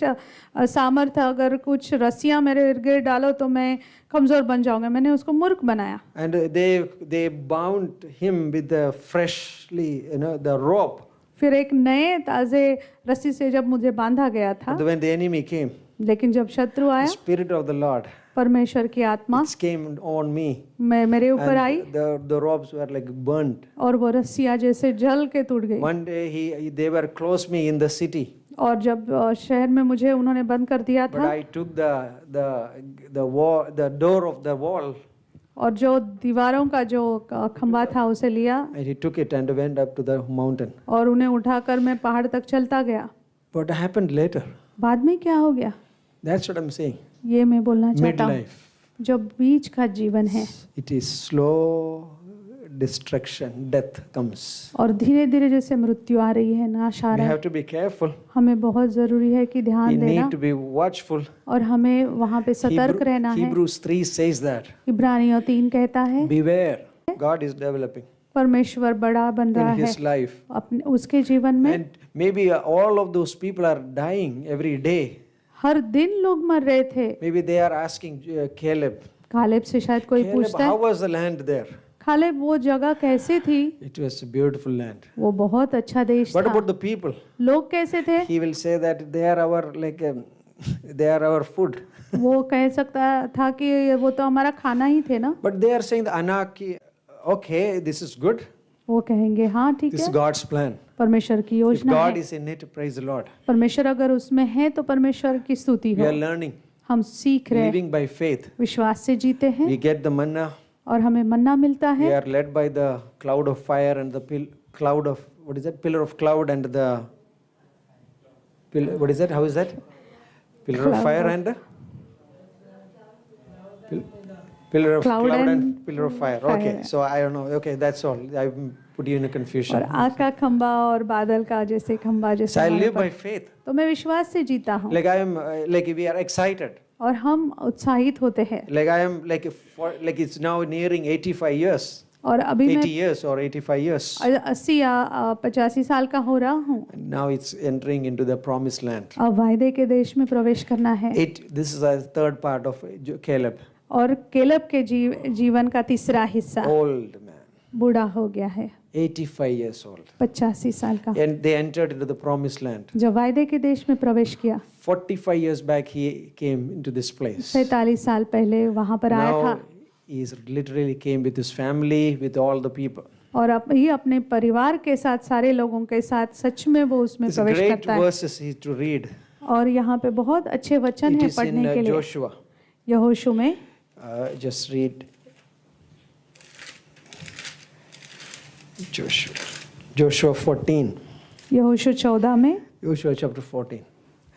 सामर्थ्य अगर कुछ रस्सियां मेरे इर्द गिर्द डालो तो मैं कमजोर बन जाऊंगा। मैंने उसको मूर्ख बनाया। And they bound him with the freshly, the rope. फिर एक नए ताजे रस्सी से जब मुझे बांधा गया था, But when the enemy came, लेकिन जब शत्रु the आया, Spirit of the Lord, परमेश्वर की आत्मा it came on me. मेरे ऊपर आई And the ropes were like burnt. और वो रस्सियां जैसे जल के टूट गई। One day they were close me in the city. और जब शहर में मुझे उन्होंने बंद कर दिया But था, I took the door of the wall, और जो दीवारों का जो खंबा था उसे लिया and he took it and went up to the mountain. और उन्हें उठाकर मैं पहाड़ तक चलता गया। What happened later? बाद में क्या हो गया, That's what I'm saying. ये मैं बोलना चाहता हूँ। Midlife. जो बीच का जीवन है It is slow destruction, death comes. और धीरे धीरे जैसे मृत्यु आ रही है, नाश आ We रहा है, have to be careful. हमें बहुत जरूरी है कि We ध्यान देना need to be watchful. और हमें वहाँ पे सतर्क रहना है। Hebrews 3 says that. इब्रानियों 3 कहता है, Beware. God is developing परमेश्वर बड़ा बन रहा in है his life. अपने उसके जीवन में। And maybe all of those people are dying every day. हर दिन लोग मर रहे थे। Maybe they are asking Caleb, Caleb से शायद कोई Caleb, पूछता how है, was the land there? Caleb वो जगह कैसे थी? It was a beautiful land. वो बहुत अच्छा देश What था। about the people? लोग कैसे थे? He will say that they are our they are our food. वो कह सकता था कि वो तो हमारा खाना ही थे ना। But they are saying the Anaki, okay, this is good. वो कहेंगे हाँ ठीक This is है, God's plan. परमेश्वर की If योजना God है। is in it, praise the Lord. परमेश्वर अगर उसमें है तो परमेश्वर की स्तुति We हो। are learning, हम सीख रहे, living by faith. विश्वास से जीते हैं We get the manna. और हमें मन्ना मिलता We है। are led by the cloud of fire and the cloud of, what is that? Pillar of cloud and the, what is that? How is that? Pillar of Cloud fire of- and the? Pillar of Cloud cloud and and pillar of fire. Okay, fire. so I don't know. Okay, that's all. I put you in a और confusion. आग का खंबा और बादल का जैसे खंबा जैसे So I हमारे live by पर- faith. तो मैं विश्वास से जीता हूँ Like I am, like we are excited. और हम उत्साहित होते हैं। Like I am, like it's now nearing 85 years, और अभी 80 मैं years or 85 years. 80 या 85 साल का हो रहा हूँ। And now it's entering into the promised land. अब वायदे के देश में प्रवेश करना है। This is the third part of Caleb. और केलब के जीवन का तीसरा हिस्सा, Old man, बूढ़ा हो गया है, 85 years old. 85 साल का, And they entered into the promised land. जब वायदे के देश में प्रवेश किया। 45 years back he came into this place. 47 साल पहले वहां पर आया था Now he literally came with his family, with all the people. और अब ये अपने परिवार के साथ, सारे लोगों के साथ सच में वो उसमें It's प्रवेश great करता है। verses to read. और यहाँ पे बहुत अच्छे वचन It है is in पढ़ने के लिए। Joshua. यहोशू में Just read Joshua 14. यहोशू 14 में, Joshua chapter 14.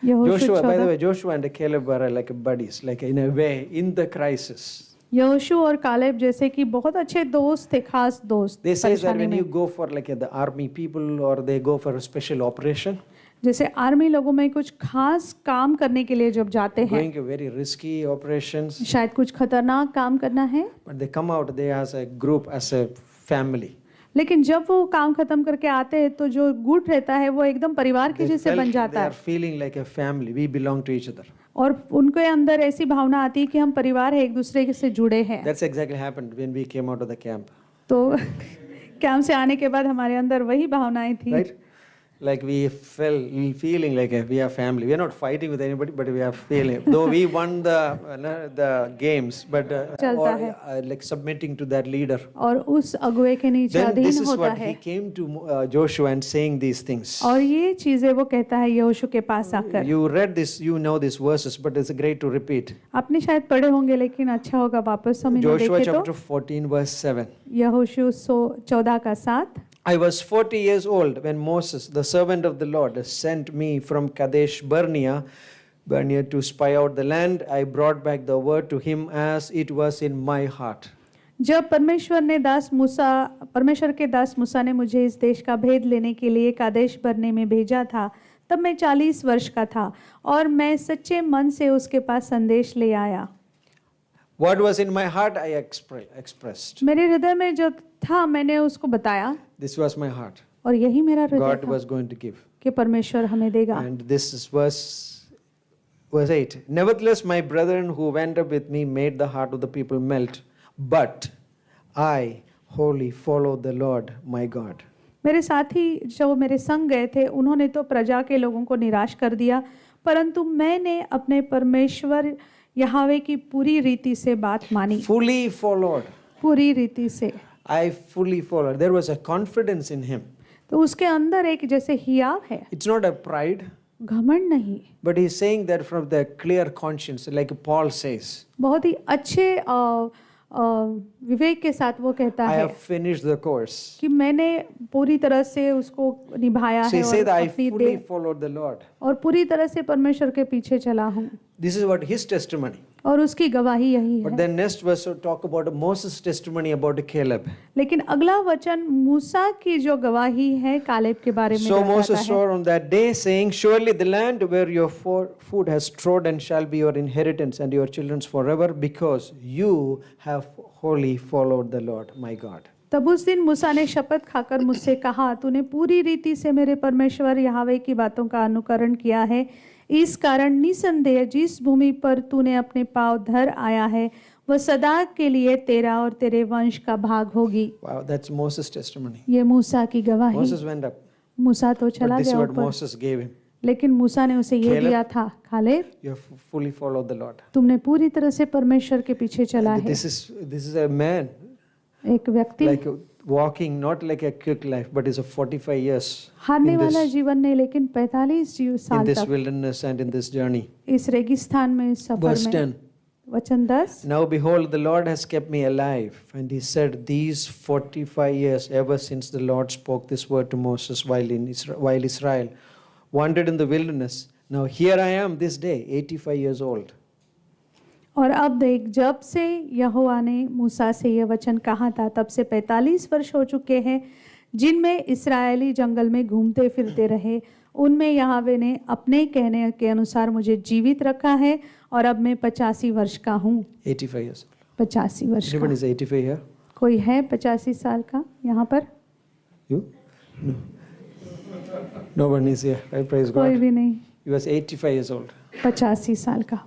यहोशू Joshua, by the 14, way, Joshua and Caleb were like buddies, like in a way, in the crisis. यहोशू और कालेब जैसे कि बहुत अच्छे दोस्त थे, खास दोस्त। They say that परेशानी when में, you go for like the army people or they go for a special operation, जैसे आर्मी लोगों में कुछ खास काम करने के लिए जब जाते हैं, going to very risky operations, शायद कुछ खतरनाक काम करना है, but they come out, they as a group, as a family. लेकिन जब वो काम खत्म करके आते हैं तो जो गुट रहता है वो एकदम परिवार के They जैसे felt बन they जाता are है feeling like a family. We belong to each other. और उनके अंदर ऐसी भावना आती है कि हम परिवार है, एक दूसरे से जुड़े हैं। That's exactly happened when we came out of the camp, तो कैंप से आने के बाद हमारे अंदर वही भावनाएं थी। right? Like we feeling like we are family. We are not fighting with anybody, but we are feeling. Though we won the games, but चलता or है। like submitting to that leader. और उस अगुवे के नीचे Then this अधीन is होता what है he came to Joshua and saying these things. और ये चीजें वो कहता है यहोशू के पास आकर। You read this, you know these verses, but it's great to repeat. आपने शायद पढ़े होंगे लेकिन अच्छा होगा वापस हम इन्हें Joshua देखें तो। chapter 14 verse 7. यहोशू 14 का 7। I was 40 years old when Moses, the servant of the Lord, sent me from Kadesh Barnea to spy out the land. I brought back the word to him as it was in my heart. जब परमेश्वर के दास मूसा ने मुझे इस देश का भेद लेने के लिए कादेश बरने में भेजा था, तब मैं 40 वर्ष का था और मैं सच्चे मन से उसके पास संदेश ले आया। What was in my heart, I expressed. मेरे हृदय में जो था मैंने उसको बताया This was my heart. और यही मेरा हृदय God था was going to give. कि परमेश्वर हमें देगा। And this is verse 8. Nevertheless, my brethren who went up with me made the heart of the people melt, but I wholly followed the Lord my God. मेरे साथी जो मेरे संग गए थे उन्होंने तो प्रजा के लोगों को निराश कर दिया, परंतु मैंने अपने परमेश्वर यहोवा की पूरी रीति से बात मानी। Fully followed. पूरी रीति से। I fully followed. There was a confidence in him. तो उसके अंदर एक जैसे हियाव है, It's not a pride, घमंड नहीं, but he's saying that from the clear conscience, like Paul says, बहुत ही अच्छे विवेक के साथ वो कहता I है have finished the course. कि मैंने पूरी तरह से उसको निभाया So है he said, और I अपनी fully followed the Lord. और पूरी तरह से परमेश्वर के पीछे चला हूँ। This is what his testimony. और उसकी गवाही यही But है। then next verse will talk about Moses' testimony about Caleb. लेकिन अगला वचन मूसा की जो गवाही है कालेब के बारे में So बताता Moses है। swore on that day, saying, Surely the land where your food has trodden shall be your inheritance and your children's forever, because you have wholly followed the Lord my God. तब उस दिन मूसा ने शपथ खाकर मुझसे कहा, तूने पूरी रीति से मेरे परमेश्वर यहोवा की बातों का अनुकरण किया है, इस कारण निसंदेह जिस भूमि पर तूने अपने पांव धर आया है वह सदा के लिए तेरा और तेरे वंश का भाग होगी। Wow, that's Moses' testimony. ये मूसा की गवाही। Moses went up, मूसा तो चला but this is गया what ऊपर, Moses gave him. लेकिन मूसा ने उसे ये Caleb, दिया था, Caleb You have fully followed the Lord. तुमने पूरी तरह से परमेश्वर के पीछे चला है। This is a man एक व्यक्ति like walking not like a quick life, but is a 45 years हारने in वाला this, जीवन नहीं, लेकिन 45 in साल this तक wilderness and in this journey. इस रेगिस्तान में, इस सफर Verse में। 10. वचन 10। Now behold, the Lord has kept me alive. And he said, these 45 years, ever since the Lord spoke this word to Moses while Israel wandered in the wilderness. Now here I am this day, 85 years old. और अब देख, जब से यहोवा ने मूसा से यह वचन कहा था तब से 45 वर्ष हो चुके हैं जिनमें इस्राएली जंगल में घूमते फिरते रहे। उनमें यहोवा ने अपने कहने के अनुसार मुझे जीवित रखा है और अब मैं 85 वर्ष का हूँ। 85 years. 85 वर्ष Anyone का। is 85 here? कोई है 85 साल का यहाँ पर? You? No. No one is here. I praise कोई God. भी नहीं। He was 85 years old, 85 साल का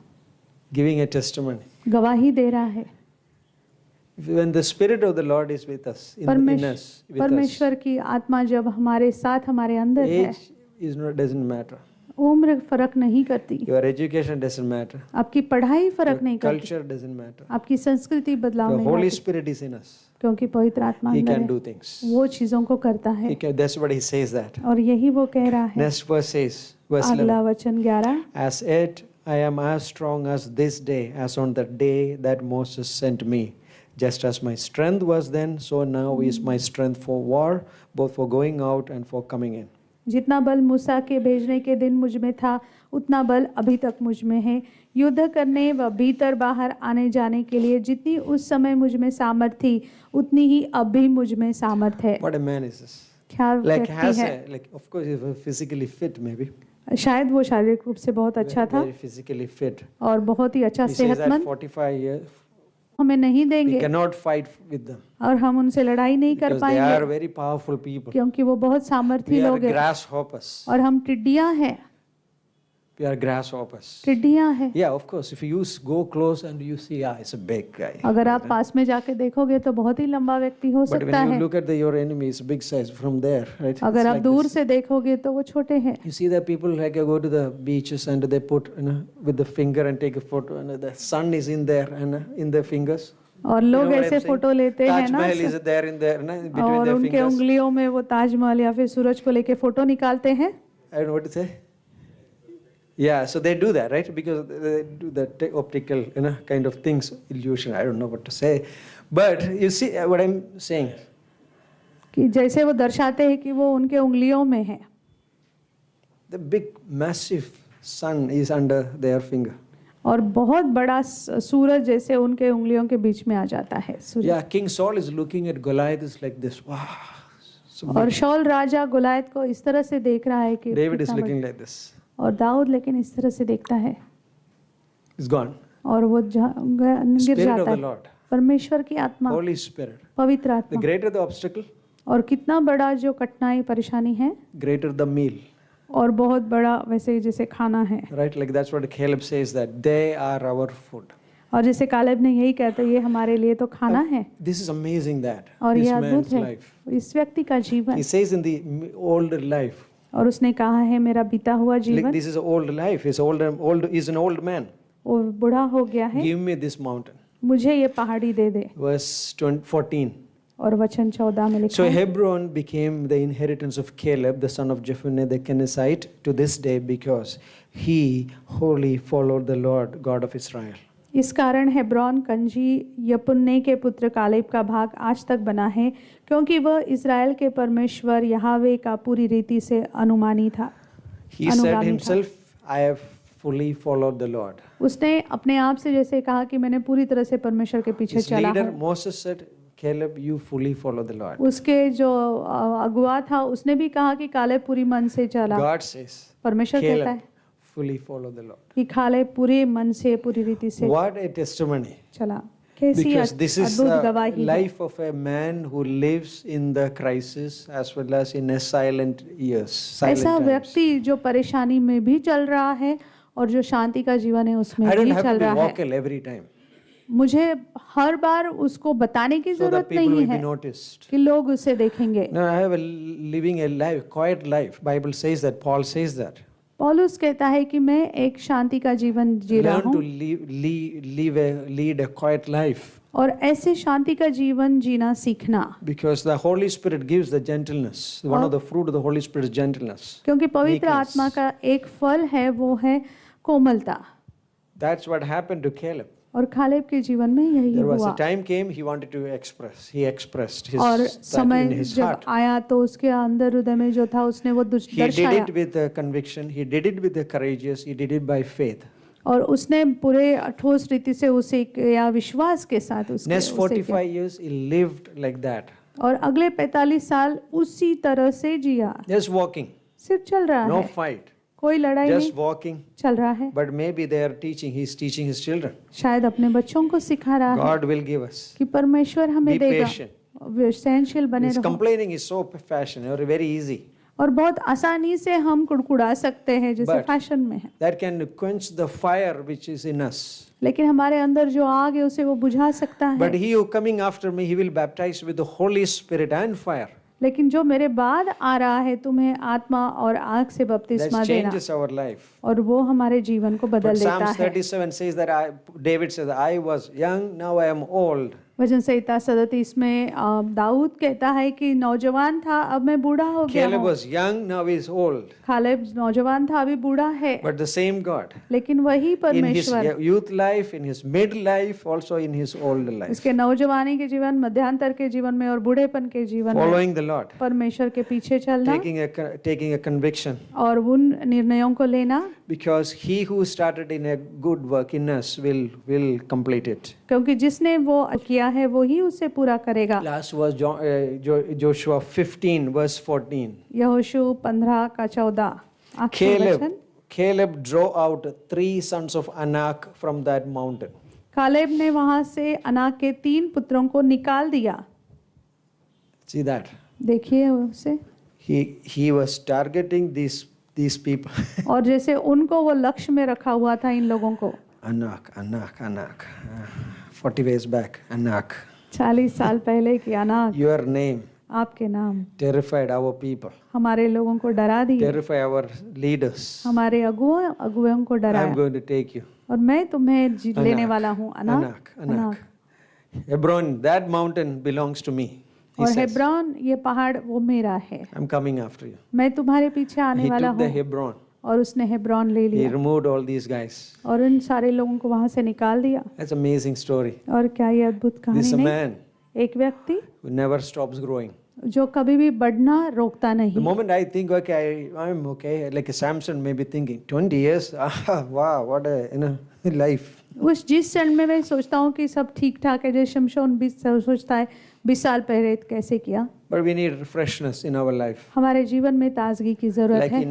giving a testimony. गवाही दे रहा है। When the Spirit of the Lord is with us, in us, with us, परमेश्वर की आत्मा जब हमारे साथ हमारे अंदर है, age doesn't matter. उम्र फर्क नहीं करती, Your education doesn't matter. आपकी पढ़ाई फर्क Your नहीं करती, culture doesn't matter. आपकी संस्कृति बदलाव The नहीं Holy लाती, Spirit is in us. क्योंकि पवित्र आत्मा He अंदर can है, do things. वो चीजों को करता है। That's what he says that. और यही वो कह रहा है। Next verse says, verse अगला 11. वचन 11। As yet I am as strong as this day, as on the day that Moses sent me. Just as my strength was then, so now is my strength for war, both for going out and for coming in. जितना बल मूसा के भेजने के दिन मुझ में था उतना बल अभी तक मुझ में है, युद्ध करने व भीतर बाहर आने जाने के लिए जितनी उस समय मुझ में सामर्थ थी उतनी ही अब भी मुझ में सामर्थ है। What a man is this? क्या Like व्यक्ति has है? of course he was physically fit maybe. शायद वो शारीरिक रूप से बहुत अच्छा था Very physically fit. और बहुत ही अच्छा He says that सेहतमंद। 45 years, हमें नहीं We देंगे cannot fight with them और हम उनसे लड़ाई नहीं कर because they are पाएंगे very powerful people. क्योंकि वो बहुत सामर्थी We are लोग हैं grasshoppers. और हम टिड्डियां हैं। We are grasshoppers. टिड्डियां हैं। Yeah, of course. If you go close and you see, it's a big guy. अगर आप पास में जाके देखोगे तो बहुत ही लंबा व्यक्ति हो But सकता when you है, look at your enemy, it's big size from there, right? अगर It's आप like दूर this. से देखोगे तो वो छोटे हैं। You see the people like go to the beaches and they put with the finger and take a photo and the sun is in there and in their fingers. और You लोग know what ऐसे I'm saying? Photo लेते हैं Taj ना Mahal is there in there, between और their उनके fingers. उंगलियों में वो ताजमहल या फिर सूरज को लेके फोटो निकालते हैं। I don't know what to say. Yeah, so they do that, right? Because they do the optical, kind of things, illusion. I don't know what to say. But you see what I'm saying. कि जैसे वो दर्शाते हैं कि वो उनके उंगलियों में है। The big, massive sun is under their finger. और बहुत बड़ा सूरज जैसे उनके उंगलियों के बीच में आ जाता है सूरज। Yeah, King Saul is looking at Goliath is like this. Wow. So और big. शौल राजा गुलायत को इस तरह से देख रहा है कि David is कितना looking like this. और दाऊद लेकिन इस तरह से देखता है He's gone. और वो गिर Spirit of जाता the है। Lord. परमेश्वर की आत्मा, Holy Spirit. पवित्र The आत्मा। greater the obstacle, और कितना बड़ा जो कठिनाई परेशानी है greater the meal. और बहुत बड़ा वैसे जैसे खाना है। Right? Like that's what Caleb says that they are our food. और जैसे कालेब ने यही कहता है ये हमारे लिए तो खाना है। This is amazing that. और This ये अद्भुत man's है life. इस व्यक्ति का जीवन। He says in the older life, और उसने कहा है मेरा बीता हुआ like जीवन, this is an old life. He's an old man. वो बूढ़ा हो गया है, Give me this mountain. मुझे ये पहाड़ी दे दे। Verse 14. और वचन 14 में लिखा So है, Hebron became the inheritance of Caleb, the son of Jephunneh the Kenizzite, to this day because he wholly followed the Lord God of Israel. इस कारण हेब्रोन कंजी यपुन्ने के पुत्र कालेब का भाग आज तक बना है क्योंकि वह इज़राइल के परमेश्वर यहावे का पूरी रीति से अनुमानी था। He said अनुगामी था। himself, I have fully followed the Lord. उसने अपने आप से जैसे कहा कि मैंने पूरी तरह से परमेश्वर के पीछे His चला leader हूँ। Moses said, Caleb, you fully follow the Lord. उसके जो अगुआ था उसने भी कहा कि कालेब पूरी मन से चला। God says, परमेश्वर कहता Caleb, है fully follow the Lord. कि कालेब पूरे मन से पूरी रीति से What a testimony. चला। कैसी Because this is अद्भुत the गवाही है। life of a man who lives in the crisis as well as in a silent years. Silent ऐसा times. व्यक्ति जो परेशानी में भी चल रहा है और जो शांति का जीवन है उसमें I don't भी have to चल be रहा है। vocal every time. मुझे हर बार उसको बताने की So that जरूरत people नहीं will be है noticed. कि लोग उसे देखेंगे। No, I have living a life, quiet life. Bible says that. Paul says that. पौलुस कहता है कि मैं एक शांति का जीवन जी रहा Learn to हूँ lead a quiet life. और ऐसे शांति का जीवन जीना सीखना, Because the Holy Spirit gives the gentleness. One of the fruit of the Holy Spirit is gentleness. क्योंकि पवित्र Meekness. आत्मा का एक फल है वो है कोमलता। That's what happened to Caleb. और कालेब के जीवन में यही There was हुआ। a time came he wanted to express. He expressed और that in समय his जब heart. आया तो उसके अंदर हृदय में जो था उसने वो He did दर्शाया it with a conviction. He did it with the courageous. He did it by faith. और उसने पूरे ठोस रीति से उसे या विश्वास के साथ Next उसे 45 years he lived like that. और अगले 45 साल उसी तरह से जिया। Just walking. सिर्फ चल रहा No है, fight. कोई लड़ाई Just नहीं, walking. चल रहा है। But maybe they are teaching. He's teaching his children. शायद अपने बच्चों को सिखा रहा है God will give us. कि परमेश्वर हमें Be देगा। patient. सहनशील बने His रहो। complaining is so passionate or very easy. और बहुत आसानी से हम कुड़कुड़ा सकते हैं जैसे But- फैशन में है, That can quench the fire which is in us. लेकिन हमारे अंदर जो आग है उसे वो बुझा सकता But है। he who coming after me, he will baptize with the Holy Spirit and fire. लेकिन जो मेरे बाद आ रहा है तुम्हें आत्मा और आग से That बपतिस्मा देना, changes our life. और वो हमारे जीवन को बदल But देता Psalms है। 37 says that David says, I was young, now I am old. भजन संहिता 37 में दाऊद कहता है कि नौजवान था अब मैं बूढ़ा हो गया Caleb हूँ। was young, now he is old. Caleb नौजवान था अभी बूढ़ा है, But the same God. लेकिन वही In his परमेश्वर youth life, in his mid life, also in his old life. उसके नौजवानी के जीवन, मध्यांतर के जीवन में और बूढ़ेपन के जीवन में Following the Lord. परमेश्वर के पीछे चलना Taking a conviction. और उन निर्णयों को लेना, Because he who started in a good work in us will complete it. क्योंकि जिसने वो किया है वो ही उसे पूरा करेगा। Last was Joshua 15 verse 14. यहोशू 15 का 14 आखिरी वचन। Caleb drove out 3 sons of Anak from that mountain. Caleb ने वहां से अनाक के 3 पुत्रों को निकाल दिया। See that? देखिए उसे, He was targeting these people. और जैसे उनको वो लक्ष्य में रखा हुआ था इन लोगों को। Anak. 40 years back, Anak. 40 साल पहले की अनाक, Your name आपके नाम terrified our people, हमारे लोगों को डरा दिए, terrify our leaders. हमारे अगुओं को I am डराया, going to take you. और मैं तुम्हें लेने अनाक, वाला हूँ। अनाक, Anak. Hebron, that mountain belongs to me. He और says, हेब्रोन, ये पहाड़ वो मेरा है, I'm coming after you. मैं तुम्हारे पीछे आने He वाला took the हूँ। Hebron. और उसने हेब्रोन ले He लिया removed all these guys. और उन सारे लोगों को वहां से निकाल दिया। That's an amazing story. और क्या ये अद्भुत This कहानी is a नहीं? man एक व्यक्ति who never stops growing. जो कभी भी बढ़ना रोकता The नहीं। moment I think, okay, I'm okay, like a Samson may be thinking, 20 years, wow, what a life. उस जिस क्षण में मैं सोचता हूँ कि सब ठीक ठाक है, जैसे शमशोन 20 सोचता है 20 साल पहले कैसे किया। But we need freshness in our life, हमारे जीवन में ताजगी की जरूरत like है।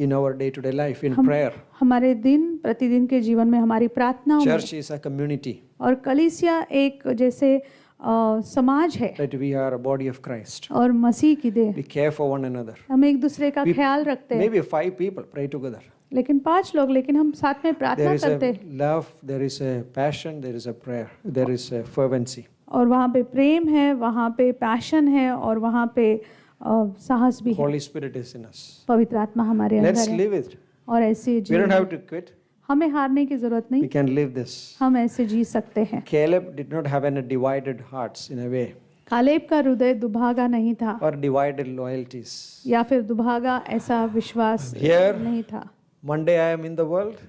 in our day-to-day life, in prayer. हमारे दिन प्रतिदिन के जीवन में हमारी प्रार्थनाओं में, Church is a community, और कलीसिया एक जैसे समाज है, that we are a body of Christ. और मसीह की देह। We care for one another. हम एक दूसरे का ख्याल रखते हैं। Maybe 5 people pray together. लेकिन 5 लोग, लेकिन हम साथ में प्रार्थना There is करते a हैं। love, there is a passion, there is a prayer, there is a fervency. और वहाँ पे प्रेम है, वहाँ पे पैशन है, और वहाँ पे साहस भी है। Holy Spirit is in us. पवित्र आत्मा हमारे Let's अंदर है, live it. और ऐसे We don't have to quit. हमें हारने की जरूरत We नहीं, can live this. हम ऐसे जी सकते हैं। Caleb did not have any divided hearts in a way, Caleb का हृदय दुभागा नहीं था, or divided loyalties. या फिर दुभागा ऐसा विश्वास Here- नहीं था। Monday I am in the world,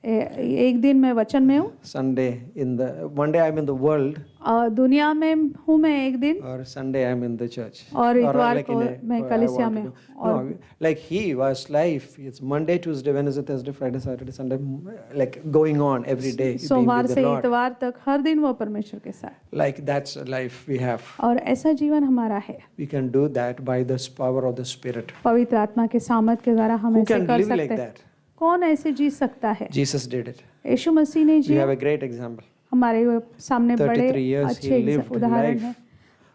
एक दिन मैं वचन में हूँ, Monday I am in the world, और दुनिया में हूँ मैं एक दिन, or Sunday I am in the church. और Or इतवार like को मैं I कलीसिया want में to हूँ। do- No, like he was life. It's Monday, Tuesday, Wednesday, Thursday, Friday, Saturday, Sunday, like going on every day. being सोमवार with से the Lord. इतवार तक हर दिन वो परमेश्वर के साथ, Like that's a life we have. और ऐसा जीवन हमारा है। We can do that by the power of the Spirit. पवित्र आत्मा के सामर्थ के द्वारा हम Who ऐसे can कर live like सकते हैं। that? कौन ऐसे जी सकता है? Jesus did it. यीशु मसीह ने We ji, have a great example. हमारे सामने 33 बड़े years अच्छे he lived उदाहरण life है।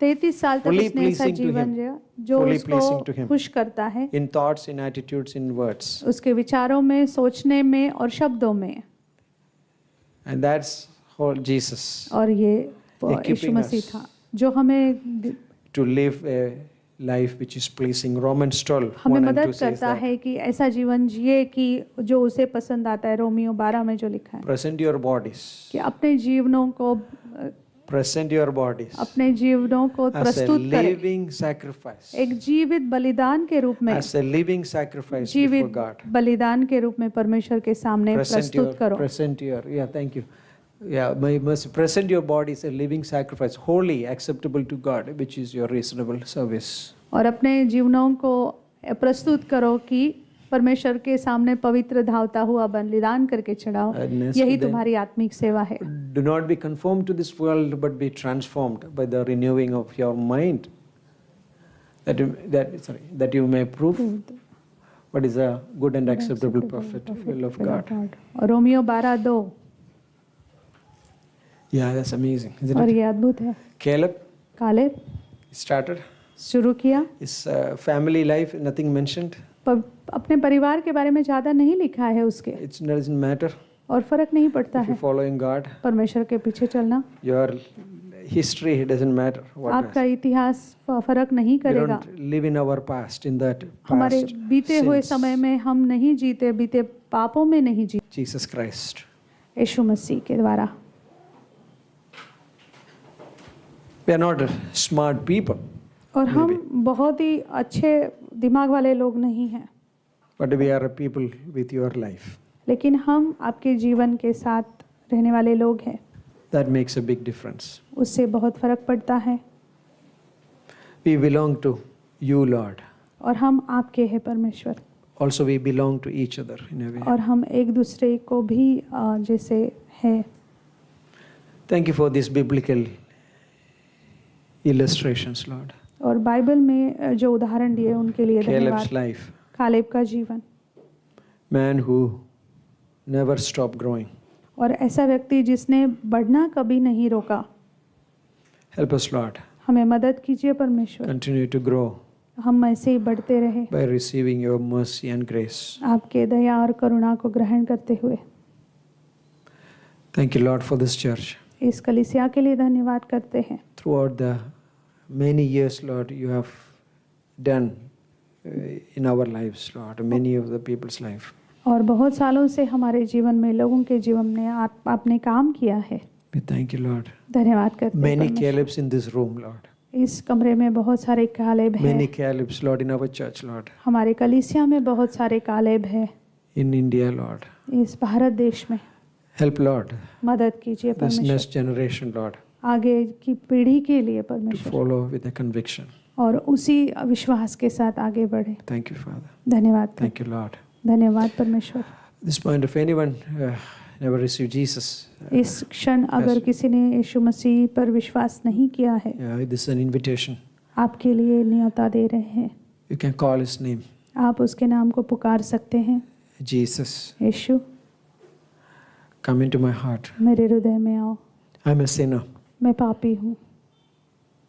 33 साल तक fully उसने ऐसा pleasing to जीवन him. जिया जो Fully pleasing to उसको him. खुश करता है, In thoughts, in attitudes, in words. उसके विचारों में, सोचने में और शब्दों में। And that's whole Jesus. और ये यीशु Equipping मसीह us. था जो हमें To live a life which is pleasing. Romans 12, हमें 1 and 2 मदद says करता that. है कि ऐसा जीवन जिए कि जो उसे पसंद आता है। रोमियो 12 में जो लिखा है Present your bodies. कि अपने जीवनों को Present your bodies अपने जीवनों को as a प्रस्तुत करें, living sacrifice. एक जीवित बलिदान के रूप में, As a living sacrifice before जीवित God. बलिदान के रूप में परमेश्वर के सामने प्रस्तुत करो। Yeah, thank you. Yeah, my mercy. Present your body as a living sacrifice, holy, acceptable to God, which is your reasonable service. और अपने जीवनों को प्रस्तुत करो कि परमेश्वर के सामने पवित्र धावता हुआ बलिदान करके चढ़ाओ, And यही then- तुम्हारी आत्मिक सेवा है। Do not be conformed to this world, but be transformed by the renewing of your mind, that you may prove what is a good and acceptable, perfect will of God. और Romeo 12:2, Yeah, that's amazing, isn't और it? ये अद्भुत है। Caleb Caleb started शुरू किया, his family life, nothing mentioned. अपने परिवार के बारे में ज़्यादा नहीं लिखा है उसके, It doesn't matter और फर्क नहीं पड़ता if है you're following God. परमेश्वर के पीछे चलना। Your history, it doesn't matter what आपका इतिहास फर्क नहीं we करेगा। don't live in our past, in that हमारे past बीते हुए sins. समय में हम नहीं जीते, बीते पापों में नहीं जीते, Jesus Christ. यीशु मसीह के द्वारा। We are not smart people, और हम बहुत ही अच्छे दिमाग वाले लोग नहीं हैं, but we are a people with your life. लेकिन हम आपके जीवन के साथ रहने वाले लोग हैं। That makes a big difference. उससे बहुत फर्क पड़ता है। We belong to you, Lord. और हम आपके हैं परमेश्वर, Also, we belong to each other in a way. और हम एक दूसरे को भी जैसे है। Thank you for these biblical illustrations, Lord. और बाइबल में जो उदाहरण दिए उनके लिए Caleb's धन्यवाद। life, कालेब का जीवन, man who never stopped growing. और ऐसा व्यक्ति जिसने बढ़ना कभी नहीं रोका। Help us, Lord. हमें मदद कीजिए परमेश्वर, Continue to grow हम ऐसे ही बढ़ते रहे by receiving your mercy and grace. आपके दया और करुणा को ग्रहण करते हुए। Thank you, Lord, for this church. इस कलीसिया के लिए धन्यवाद करते हैं। Throughout the many years, Lord, you have done in our lives, Lord, many of the people's life. और बहुत सालों से हमारे जीवन में, लोगों के जीवन में आपने काम किया है। We thank you, Lord. धन्यवाद करते हैं Many परमेश्वर। Calebs in this room, Lord. इस कमरे में बहुत सारे कालेब हैं। Many Calebs, Lord, in our church, Lord. हमारे कलीसिया में बहुत सारे कालेब हैं। In India, Lord. इस भारत देश में Help, Lord, मदद कीजिए this परमेश्वर, next generation, Lord, आगे की पीढ़ी के लिए to परमेश्वर, follow with a conviction. और उसी विश्वास के साथ आगे बढ़े। Thank you, Father. धन्यवाद Thank you, Lord. धन्यवाद परमेश्वर। At this point, if anyone never received Jesus, इस क्षण अगर किसी ने यीशु मसीह पर विश्वास नहीं किया है, this is an invitation. आपके लिए न्योता दे रहे हैं। You can call his name, आप उसके नाम को पुकार सकते हैं। Jesus. Yeshu, Come into my heart. मेरे हृदय में आओ, I'm a sinner. मैं पापी हूँ,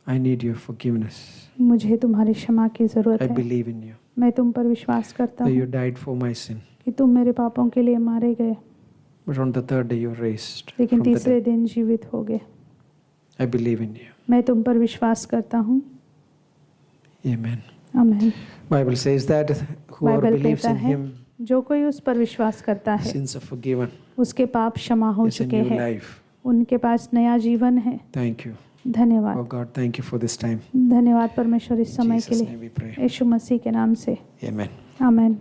I need your forgiveness. मुझे तुम्हारी क्षमा की जरूरत I है। believe in you. मैं तुम पर विश्वास करता That हूँ you died for my sin. कि तुम मेरे पापों के लिए मारे गए, But on the third day you raised लेकिन from the तीसरे dead. दिन जीवित हो गए। I believe in you. मैं तुम पर विश्वास करता हूँ। Amen. आमीन। Bible says that whoever Bible believes कहता in है, him, जो कोई उस पर विश्वास करता है sins are forgiven. उसके पाप क्षमा हो It's a चुके new हैं, life. उनके पास नया जीवन है। Thank you. धन्यवाद। Oh God, thank you for this time. धन्यवाद परमेश्वर इस In समय के Jesus' लिए, name we pray. यीशु मसीह के नाम से Amen. आमीन।